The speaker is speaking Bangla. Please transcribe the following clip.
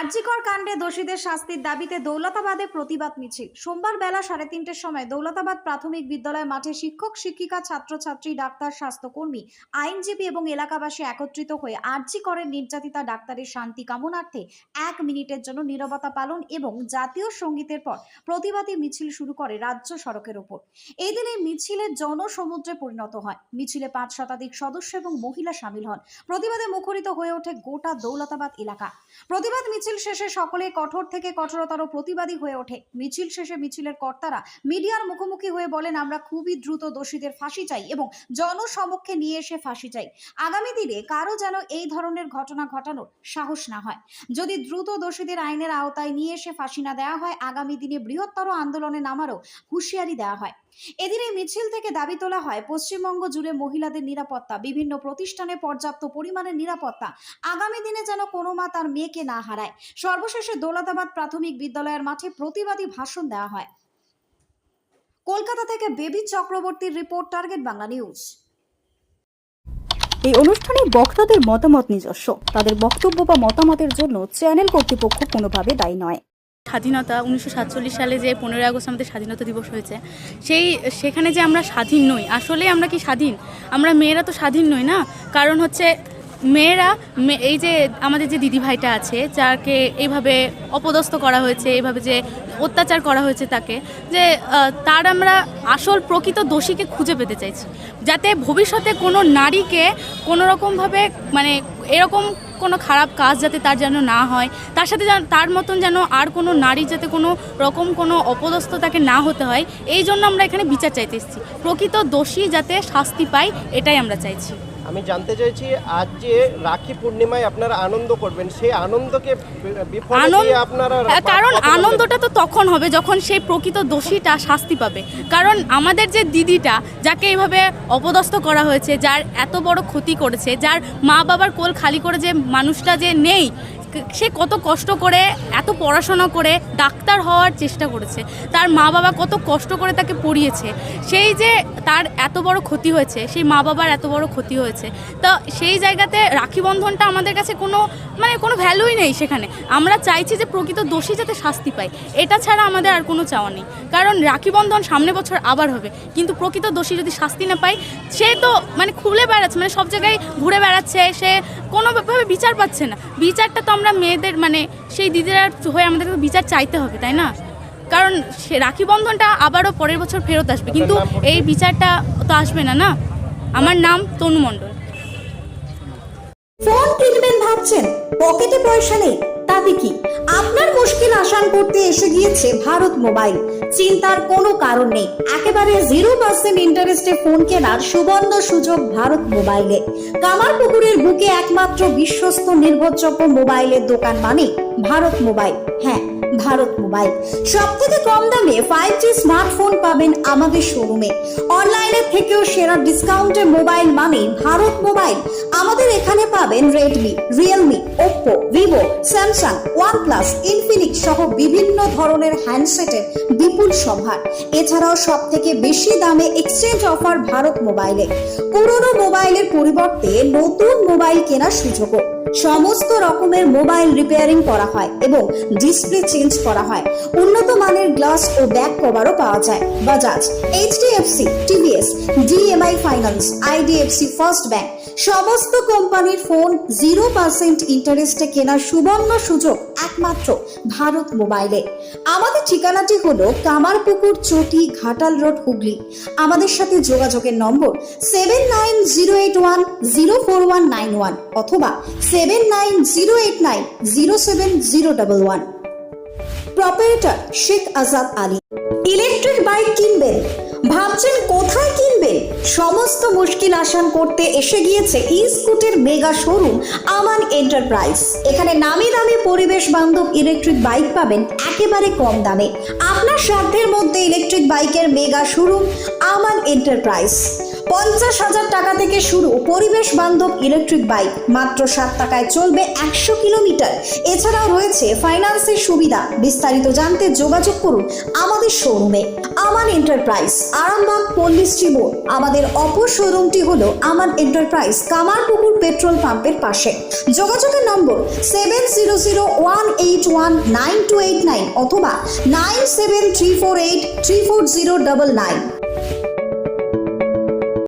আরজিকর কাণ্ডে দোষীদের শাস্তির দাবিতে দৌলতাবাদে প্রতিবাদ মিছিল। সোমবার বেলা 3:30-র সময় দৌলতাবাদ প্রাথমিক বিদ্যালয় মাঠে শিক্ষক শিক্ষিকা ছাত্রছাত্রী ডাক্তার স্বাস্থ্যকর্মী আইনজীবী এবং এলাকাবাসী একত্রিত হয়ে আরজিকরের নির্যাতিতা ডাক্তারের শান্তি কামনার্থে 1 মিনিটের জন্য নীরবতা পালন এবং জাতীয় সঙ্গীতের পর প্রতিবাদী মিছিল শুরু করে রাজ্য সড়কের ওপর। এই দিন এই মিছিলের জনসমুদ্রে পরিণত হয়। মিছিলে 5 শতাধিক সদস্য এবং মহিলা সামিল হন। প্রতিবাদে মুখরিত হয়ে ওঠে গোটা দৌলতাবাদ এলাকা। প্রতিবাদ মিছিল শেষে সকলে কঠোর থেকে কঠোরতর প্রতিবাদী হয়ে ওঠে। মিছিল শেষে মিছিলের কর্তারা মিডিয়ার মুখোমুখি হয়ে বলেন, আমরা খুবই দ্রুত দোষীদের ফাঁসি চাই এবং জনসমক্ষে নিয়ে এসে ফাঁসি চাই। আগামী দিনে কারো যেন এই ধরনের ঘটনা ঘটানোর সাহস না হয়। যদি দ্রুত দোষীদের আইনের আওতায় নিয়ে এসে ফাঁসি না দেওয়া হয়, আগামী দিনে বৃহত্তর আন্দোলনে নামারও হুঁশিয়ারি দেওয়া হয়। এদিন এই মিছিল থেকে দাবি তোলা হয় পশ্চিমবঙ্গ জুড়ে মহিলাদের নিরাপত্তা, বিভিন্ন প্রতিষ্ঠানে পর্যাপ্ত পরিমাণে নিরাপত্তা, আগামী দিনে যেন কোনো মা তার মেয়েকে না হারায়। সর্বশেষে দৌলতাবাদ প্রাথমিক বিদ্যালয়ের মাঠে প্রতিবাদী ভাষণ দেওয়া হয়। কলকাতা থেকে বেবি চক্রবর্তীর রিপোর্ট, টার্গেট বাংলা নিউজ। এই অনুষ্ঠানে বক্তাদের মতামত নিজস্ব। তাদের বক্তব্য বা মতামতের জন্য চ্যানেল কর্তৃপক্ষ কোনোভাবে দায়ী নয়। স্বাধীনতা 1947 সালে যে 15ই আগস্ট আমাদের স্বাধীনতা দিবস হয়েছে, সেখানে যে আমরা স্বাধীন নই, আসলে আমরা কি স্বাধীন? আমরা মেয়েরা তো স্বাধীন নই না। কারণ হচ্ছে মেয়েরা, এই যে আমাদের যে দিদিভাইটা আছে, যাকে এইভাবে অপদস্থ করা হয়েছে, এইভাবে যে অত্যাচার করা হয়েছে তাকে, যে তার আমরা আসল প্রকৃত দোষীকে খুঁজে পেতে চাইছি, যাতে ভবিষ্যতে কোনো নারীকে কোনো রকমভাবে মানে এরকম কোনো খারাপ কাজ যাতে তার যেন না হয়, তার সাথে তার মতন যেন আর কোনো নারী যাতে কোনো রকম কোনো অপদস্থ তাকে না হতে হয়, এই জন্য আমরা এখানে বিচার চাইতে এসেছি। প্রকৃত দোষী যাতে শাস্তি পায়, এটাই আমরা চাইছি। আমি জানতে চাইছি, আজ যে রাখি পূর্ণিমায় আপনারা আনন্দ করবেন, সেই আনন্দকে কারণ আনন্দটা তো তখন হবে যখন সেই প্রকৃত দোষীটা শাস্তি পাবে। কারণ আমাদের যে দিদিটা, যাকে এইভাবে অপদস্থ করা হয়েছে, যার এত বড় ক্ষতি করেছে, যার মা বাবার কোল খালি করে যে মানুষটা যে নেই, সে কত কষ্ট করে এত পড়াশোনা করে ডাক্তার হওয়ার চেষ্টা করেছে, তার মা বাবা কত কষ্ট করে তাকে পড়িয়েছে, সেই যে তার এত বড় ক্ষতি হয়েছে, সেই মা বাবার এত বড় ক্ষতি হয়েছে, তো সেই জায়গাতে রাখি বন্ধনটা আমাদের কাছে কোনো ভ্যালুই নেই। সেখানে আমরা চাইছি যে প্রকৃত দোষী যাতে শাস্তি পায়, এটা ছাড়া আমাদের আর কোনো চাওয়া নেই। কারণ রাখি বন্ধন সামনে বছর আবার হবে, কিন্তু প্রকৃত দোষী যদি শাস্তি না পায়, সে তো খুলে বেড়াচ্ছে, সব জায়গায় ঘুরে বেড়াচ্ছে, সে কোনোভাবে বিচার পাচ্ছে না। বিচারটা তো আমরা মেয়েদের সেই দিদিরা হয়ে আমাদের বিচার চাইতে হবে, তাই না? কারণ সে রাখি বন্ধনটা আবারও পরের বছর ফেরত আসবে, কিন্তু এই বিচারটা তো আসবে না। না, আমার নাম তনু মণ্ডল। ফোন কিনবেন ভাবছেন, পকেটে পয়সা নেই, তাতে কি? আপনার মুশকিল আসান করতে এসে গিয়েছে ভারত মোবাইল। চিন্তার কোনো কারণ নেই, একেবারে 0% ইন্টারেস্টে ফোন কেনার সুবর্ণ সুযোগ ভারত মোবাইলে। কামারপুকুরের বুকে একমাত্র বিশ্বস্ত নির্ভরযোগ্য মোবাইলের দোকান মানে ভারত মোবাইল। হ্যাঁ, ভারত মোবাইল। সবথেকে কম দামে 5G স্মার্টফোন পাবেন আমাদের শোরুমে। অনলাইনের থেকেও সেরা ডিসকাউন্টে মোবাইল মানে ভারত মোবাইল। আমাদের এখানে পাবেন Redmi, Realme, Oppo, Vivo, Samsung, OnePlus, Infinix সহ বিভিন্ন ধরনের হ্যান্ডসেটের বিপুল সম্ভার। এছাড়াও সব থেকে বেশি দামে এক্সচেঞ্জ অফার ভারত মোবাইলে। পুরনো মোবাইলের পরিবর্তে নতুন মোবাইল কেনার সুযোগও। সমস্ত রকমের মোবাইল রিপেয়ারিং করা হয় এবং ডিসপ্লে চেঞ্জ করা হয়। উন্নত মানের গ্লাস ও ব্যাক কভারও পাওয়া যায়। Bajaj, HDFC, TVS, DMI finance, IDFC first bank সমস্ত কোম্পানির ফোন 0% ইন্টারেস্টে কেনার সুবর্ণ সুযোগ একমাত্র ভারত মোবাইলে। আমাদের ঠিকানাটি হলো কামারপুকুর, চটি, ঘাটাল রোড, হুগলি। আমাদের সাথে যোগাযোগের নম্বর 7908104191 অথবা 7908907011। Proprietor Sheikh Azad Ali. Electric bike কিনবেন, ভাবছেন কোথায় কিনবেন? সমস্ত মুশকিল আসান করতে এসে গিয়েছে ই-স্কুটের মেগা শোরুম আমান এন্টারপ্রাইজ। এখানে নামি দামি পরিবেশ বান্ধব ইলেকট্রিক বাইক পাবেন একেবারে কম দামে। আপনার সাধ্যের মধ্যে ইলেকট্রিক বাইকের মেগা শোরুম আমান এন্টারপ্রাইজ। 50,000 টাকা থেকে শুরু পরিবেশ বান্ধব ইলেকট্রিক বাইক, মাত্র 7 টাকায় চলবে 100 কিলোমিটার। এছাড়াও রয়েছে রয়েছে ফাইন্যান্সের সুবিধা। বিস্তারিত জানতে যোগাযোগ করুন আমাদের শোরুমে। আমান এন্টারপ্রাইজ, আরামবাগ, পল্লীশ্রী মোড়। আমাদের অপর শোরুমটি হলো আমান এন্টারপ্রাইজ, কামারপুকুর পেট্রোল পাম্পের পাশে। যোগাযোগের নম্বর 7001819289 অথবা 9734834099।